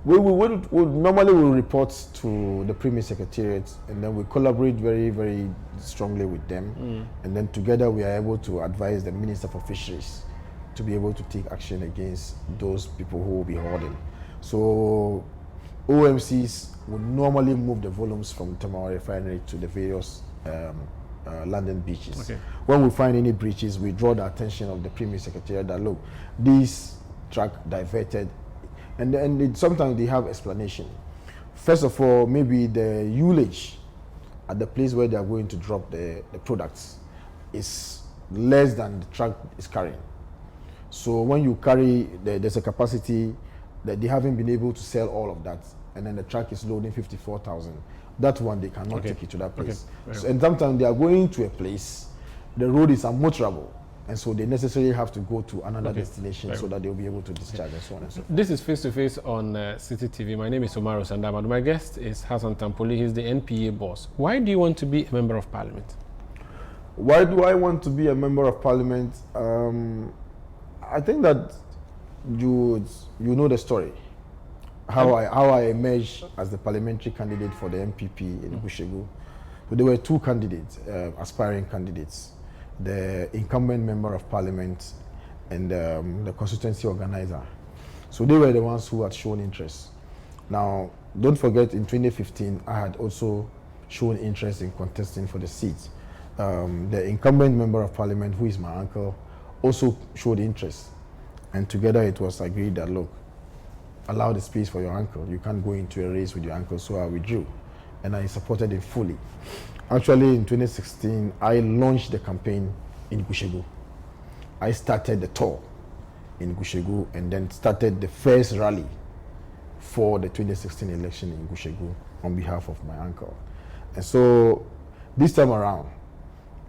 We normally will report to the Premix Secretariat, and then we collaborate very, very strongly with them, and then together we are able to advise the Minister for Fisheries to be able to take action against those people who will be hoarding. So OMCs would normally move the volumes from Tamale Refinery to the various landing beaches. Okay. When we find any breaches, we draw the attention of the Premix Secretariat that, look, this truck diverted, and sometimes they have explanation. First of all, maybe the ullage at the place where they are going to drop the products is less than the truck is carrying. So when you carry, there's a capacity that they haven't been able to sell all of that, and then the truck is loading 54,000. That one, they cannot take it to that place. So, and sometimes they are going to a place, the road is unmotorable, and so they necessarily have to go to another destination so that they'll be able to discharge and so on and so forth. This is Face to Face on Citi TV. My name is Umaru, Sanda. My guest is Hassan Tampuli. He's the NPA boss. Why do you want to be a member of parliament? Why do I want to be a member of parliament? I think that you know the story. How I emerged as the parliamentary candidate for the MPP in Bushegu. So there were two candidates, aspiring candidates, the incumbent member of parliament and the constituency organizer. So they were the ones who had shown interest. Now, don't forget, in 2015, I had also shown interest in contesting for the seat. The incumbent member of parliament, who is my uncle, also showed interest. And together it was agreed that, look, allow the space for your uncle. You can't go into a race with your uncle, so I withdrew. And I supported him fully. Actually, in 2016, I launched the campaign in Bushegu. I started the tour in Bushegu and then started the first rally for the 2016 election in Bushegu on behalf of my uncle. And so this time around,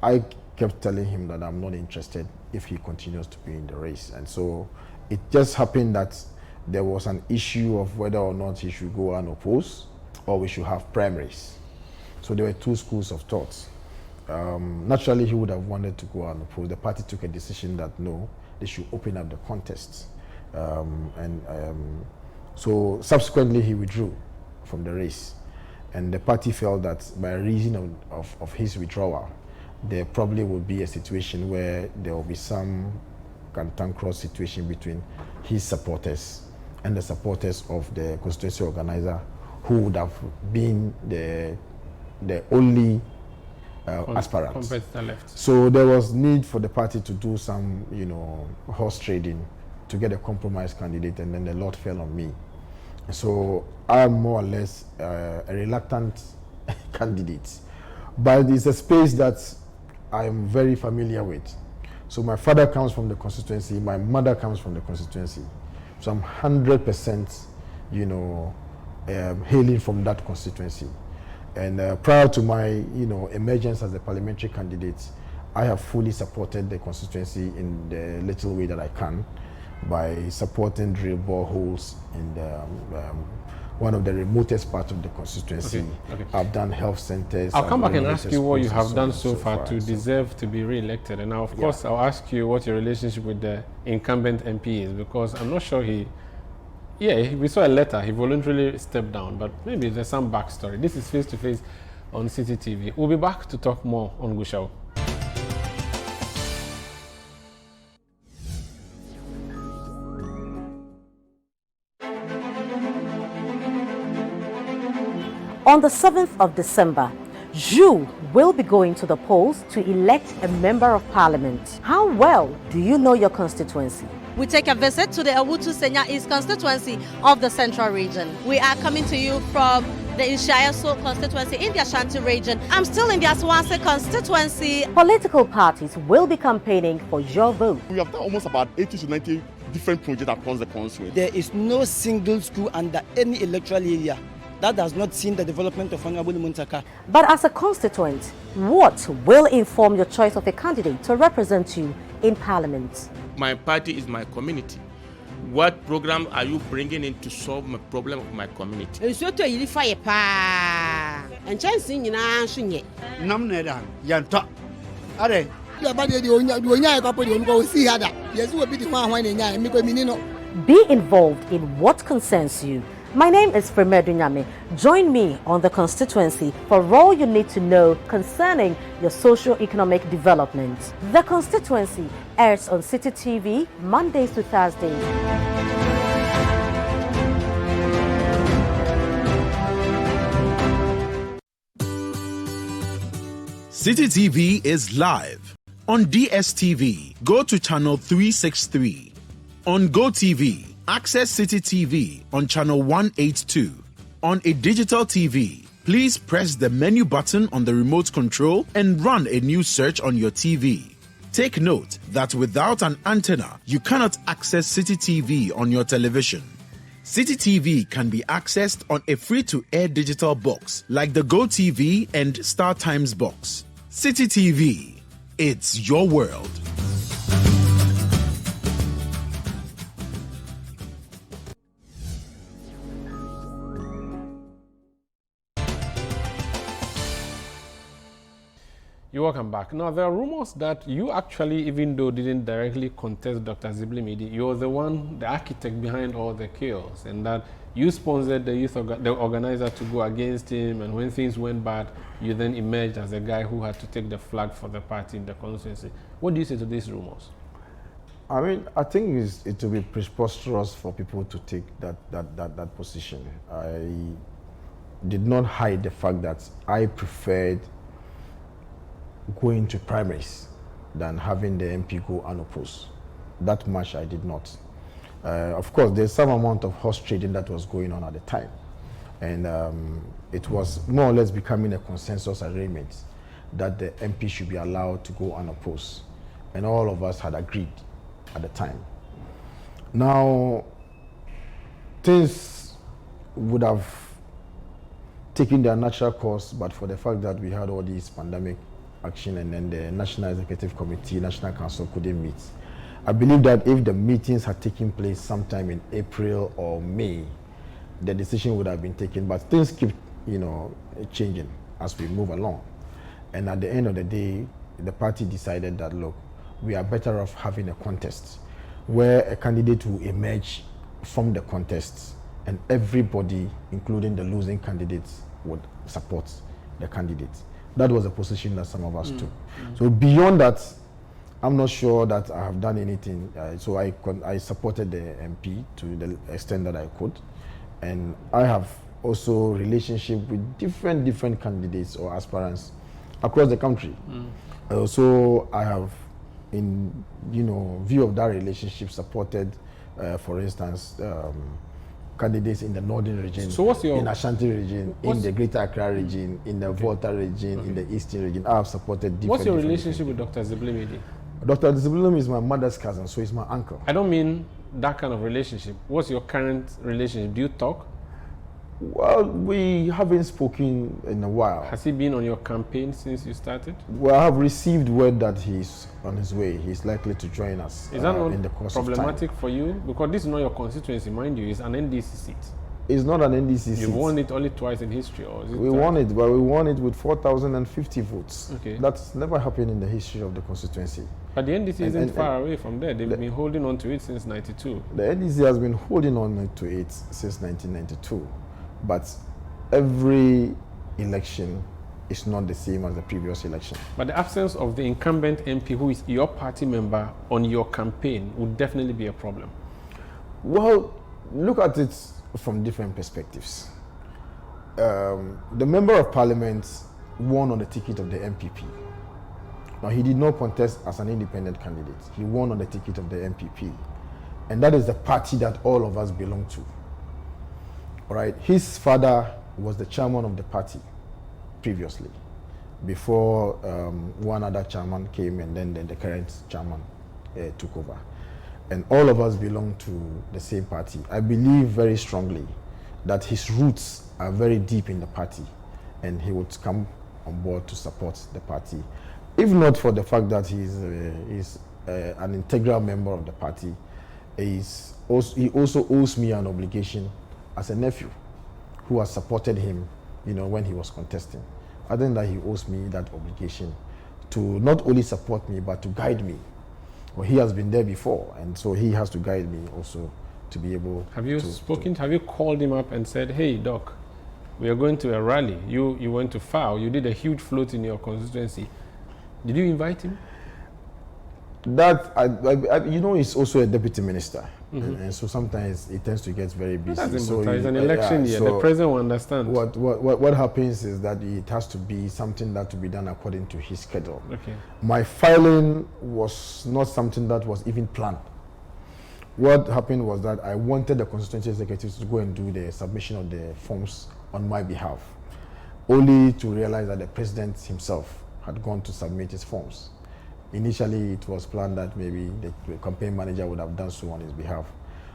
I kept telling him that I'm not interested if he continues to be in the race. And so it just happened that there was an issue of whether or not he should go unopposed or we should have primaries. So there were two schools of thought. Naturally, he would have wanted to go unopposed. The party took a decision that no, they should open up the contest. So subsequently, he withdrew from the race. And the party felt that by reason of his withdrawal, there probably would be a situation where there will be some cantankerous situation between his supporters and the supporters of the constituency organizer, who would have been the only aspirant. Competitor left. So there was need for the party to do some, horse trading to get a compromise candidate, and then the lot fell on me. So I'm more or less a reluctant candidate, but it's a space that I'm very familiar with. So my father comes from the constituency, my mother comes from the constituency. So I'm 100%, hailing from that constituency. And prior to my, emergence as a parliamentary candidate, I have fully supported the constituency in the little way that I can by supporting drill boreholes in the one of the remotest parts of the constituency. Okay. I've done health centers. I'll come back and ask you what you have done so far to deserve to be re-elected. And now, of course, I'll ask you what your relationship with the incumbent MP is, because I'm not sure we saw a letter. He voluntarily stepped down, but maybe there's some backstory. This is Face to Face on Citi TV. We'll be back to talk more on Gushao. On the 7th of December, you will be going to the polls to elect a member of parliament. How well do you know your constituency? We take a visit to the Awutu Senya East constituency of the Central region. We are coming to you from the Inshayaso constituency in the Ashanti region. I'm still in the Aswanse constituency. Political parties will be campaigning for your vote. We have done almost about 80 to 90 different projects across the country. There is no single school under any electoral area that has not seen the development of Honorable Muntaka. But as a constituent, what will inform your choice of a candidate to represent you in Parliament? My party is my community. What program are you bringing in to solve the problem of my community? Be involved in what concerns you. My name is Premix. Join me on the constituency for all you need to know concerning your socio-economic development. The constituency airs on Citi TV Mondays to Thursdays. Citi TV is live. On DSTV, go to channel 363. On GoTV, access Citi TV on channel 182. On a digital TV, please press the menu button on the remote control and run a new search on your TV. Take note that without an antenna, you cannot access Citi TV on your television. Citi TV can be accessed on a free-to-air digital box like the GoTV and StarTimes box. Citi TV, it's your world. You're welcome back. Now, there are rumors that you actually, even though didn't directly contest Dr. Zibli-Medi, you're the architect behind all the chaos, and that you sponsored the organizer to go against him, and when things went bad, you then emerged as the guy who had to take the flag for the party in the constituency. What do you say to these rumors? I mean, I think it will be preposterous for people to take that position. I did not hide the fact that I preferred going to primaries than having the MP go unopposed. That much I did not. Of course, there's some amount of horse trading that was going on at the time. And it was more or less becoming a consensus arrangement that the MP should be allowed to go unopposed. And all of us had agreed at the time. Now, things would have taken their natural course, but for the fact that we had all these pandemic action and then the National Executive Committee, National Council couldn't meet. I believe that if the meetings had taken place sometime in April or May, the decision would have been taken, but things keep, changing as we move along. And at the end of the day, the party decided that, look, we are better off having a contest where a candidate will emerge from the contest and everybody, including the losing candidates, would support the candidate. That was a position that some of us took. So beyond that, I'm not sure that I have done anything. So I supported the MP to the extent that I could. And I have also relationship with different candidates or aspirants across the country. So I have, in view of that relationship, supported, for instance, candidates in the northern region, so what's your, in Ashanti region, in the Greater Accra region, in the Volta region, in the Eastern region. I have supported different. What's your relationship with Dr. Zibli-Medi? Dr. Zibli is my mother's cousin, so he's my uncle. I don't mean that kind of relationship. What's your current relationship? Do you talk? Well, we haven't spoken in a while. Has he been on your campaign since you started? Well, I have received word that he's on his way. He's likely to join us. Is that not in the course of time. problematic for you? Because this is not your constituency, mind you, it's an NDC seat. It's not an NDC seat. You won it only twice in history, or is it? We won it, but we won it with 4,050 votes. Okay. That's never happened in the history of the constituency. But the NDC isn't far away from there. They've been holding on to it since '92. The NDC has been holding on to it since 1992, but every election is not the same as the previous election. But the absence of the incumbent MP, who is your party member, on your campaign would definitely be a problem. Well, look at it from different perspectives. The member of parliament won on the ticket of the MPP. Now, he did not contest as an independent candidate. He won on the ticket of the MPP. And that is the party that all of us belong to. All right. His father was the chairman of the party previously, before one other chairman came, and then the current chairman took over. And all of us belong to the same party. I believe very strongly that his roots are very deep in the party, and he would come on board to support the party. If not for the fact that he's an integral member of the party, he also owes me an obligation as a nephew who has supported him, when he was contesting. I think that he owes me that obligation to not only support me, but to guide me. Well, he has been there before, and so he has to guide me also to be able. Have you have you called him up and said, "Hey, Doc, we are going to a rally. You went to FAO. You did a huge float in your constituency. Did you invite him?" That he's also a deputy minister, and so sometimes it tends to get very busy. It's an election year. The president will understand. What happens is that it has to be something that to be done according to his schedule. Okay. My filing was not something that was even planned. What happened was that I wanted the constituency executives to go and do the submission of the forms on my behalf, only to realize that the president himself had gone to submit his forms. Initially, it was planned that maybe the campaign manager would have done so on his behalf.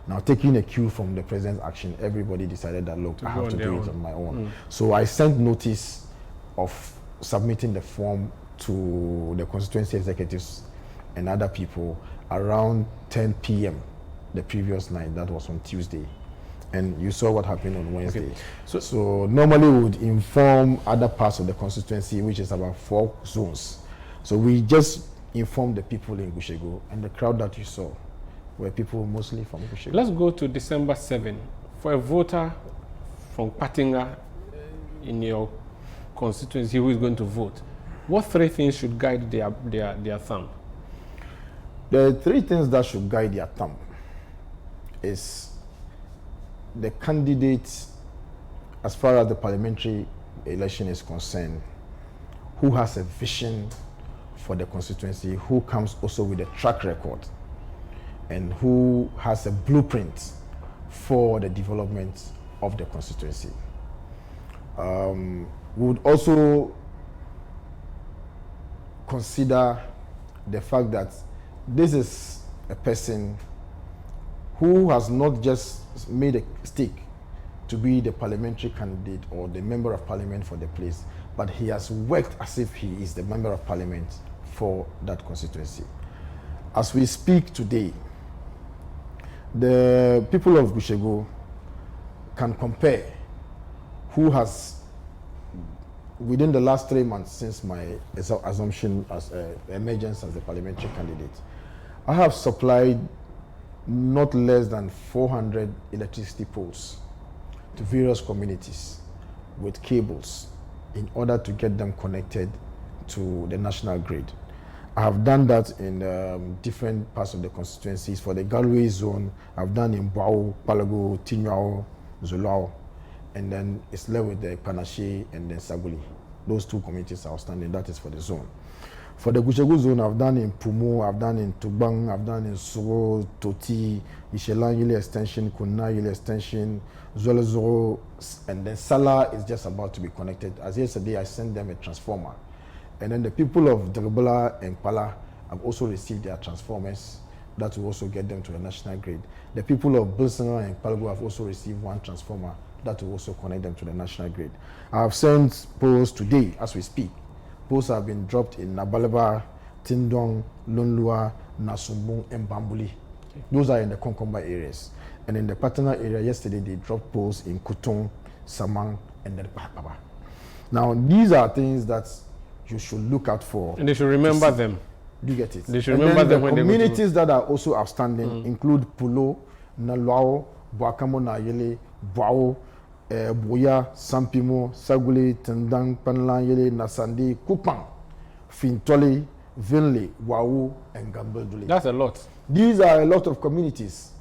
Now, taking a cue from the president's action, everybody decided that, look, I have to do it on my own. So I sent notice of submitting the form to the constituency executives and other people around 10 p.m. the previous night. That was on Tuesday. And you saw what happened on Wednesday. Okay. So normally we would inform other parts of the constituency, which is about 4 zones. So we just informed the people in Gushego, and the crowd that you saw were people mostly from Gushego. Let's go to December 7. For a voter from Patinga in your constituency who is going to vote, what 3 things should guide their thumb? The 3 things that should guide their thumb is the candidate, as far as the parliamentary election is concerned, who has a vision for the constituency, who comes also with a track record, and who has a blueprint for the development of the constituency. We would also consider the fact that this is a person who has not just made a stake to be the parliamentary candidate or the member of parliament for the place, but he has worked as if he is the member of parliament for that constituency. As we speak today, the people of Gushego can compare who has, within the last 3 months since my assumption as emergence as the parliamentary candidate, I have supplied not less than 400 electricity poles to various communities with cables in order to get them connected to the national grid. I have done that in different parts of the constituencies. For the Galway zone, I've done in Bau, Palago, Tinyao, Zulao, and then it's left with the Panache and then Saguli. Those 2 communities are outstanding. That is for the zone. For the Gushegu zone, I've done in Pumo, I've done in Tugbang, I've done in Soro, Toti, Ishelan Yili Extension, Kuna Yili Extension, Zolezoro, and then Sala is just about to be connected. As yesterday, I sent them a transformer. And then the people of Deregulation and Pala have also received their transformers that will also get them to the national grid. The people of Bilsanga and Palago have also received 1 transformer that will also connect them to the national grid. I have sent poles today as we speak. Poles have been dropped in Nabaleba, Tindong, Lunlua, Nasumbung, and Bambuli Those are in the Konkomba areas. And in the Patana area, yesterday they dropped poles in Kutong, Samang, and then Pahpaba. Now, these are things that you should look out for. And they should remember them. Do you get it? They should remember them when they go to... communities that are also outstanding include Pulo, Nalwao, Buakamo Nayele, Buao, Boya, Sampimo, Sagule, Tendang, Panlanyele, Nasandi, Kupang, Fintole, Vinle, Wau, and Gambeldule. That's a lot. These are a lot of communities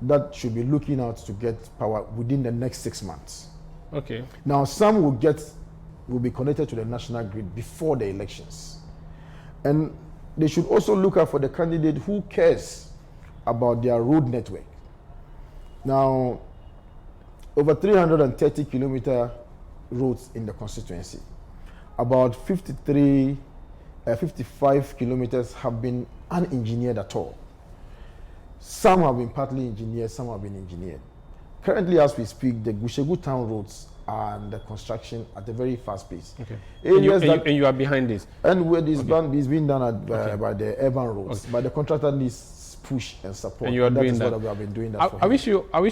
that should be looking out to get power within the next 6 months. Okay. Now, some will be connected to the national grid before the elections. And they should also look out for the candidate who cares about their road network. Now, over 330 kilometer roads in the constituency. About 55 kilometers have been unengineered at all. Some have been partly engineered, some have been engineered. Currently, as we speak, the Gushegu town roads are under construction at a very fast pace. Okay. And you are behind this? And where this is being done by the urban roads. Okay. But the contractor needs push and support. And you are doing that. What we have been doing that for I wish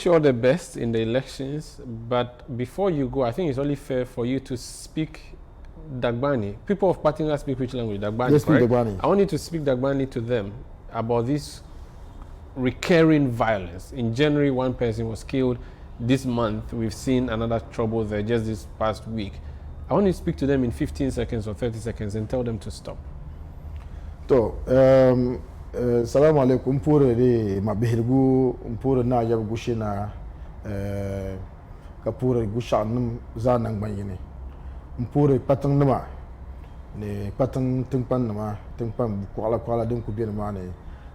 you all the best in the elections. But before you go, I think it's only fair for you to speak Dagbani. People of Patinga speak which language? Dagbani, yes, correct? Dagbani. I want you to speak Dagbani to them about this recurring violence. In January, one person was killed. This month, we've seen another trouble there just this past week. I want you to speak to them in 15 seconds or 30 seconds and tell them to stop. So, salamu alaikum mpure de mabihirgu mpure na yab gushina kapure gushanum zanang banyine mpure patang nama ne patang tingpan nama tingpan kwala din kubir ma ne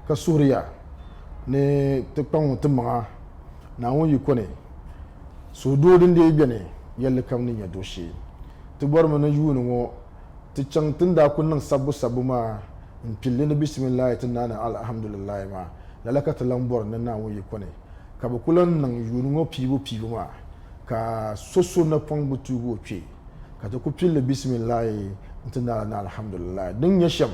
ka Suriya ne tingpan tumma na won yukone so do din de bene yalle kam ni ya doshi to bor ma na yunu ngo ti chang tinda kunnan sabu ma in pillin bismillah tunana alhamdulillah ma lalaka lambor na won yukone ka bukulan nan yunu ngo pibu ma ka soso na pong butugo twi ka to ku pille bismillah tunana na alhamdulillah din yasham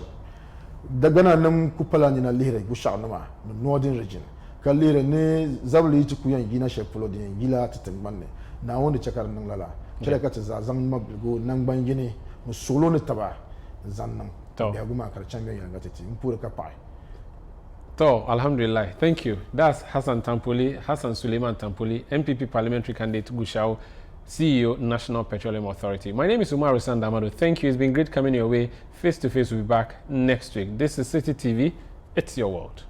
daga nan ku pala ni na lihre bu sha'nama no northern region kalire ne zabli ci ku yan gina shepulo din gila tatangmanne na wonde chakar nan lala kire ka ta zan mabigo nan bangine mu solo ne taba zannan ya guma karchan yan ga tati mpure ka pai to alhamdulillah. Thank you. That's Hassan Tampuli, Hassan Suleiman Tampuli, MPP parliamentary candidate Gushau, CEO National Petroleum Authority. My name is Umaru Sanda, Amadu. Thank you. It's been great coming your way. Face to face, we'll be back next week. This is Citi TV. It's your world.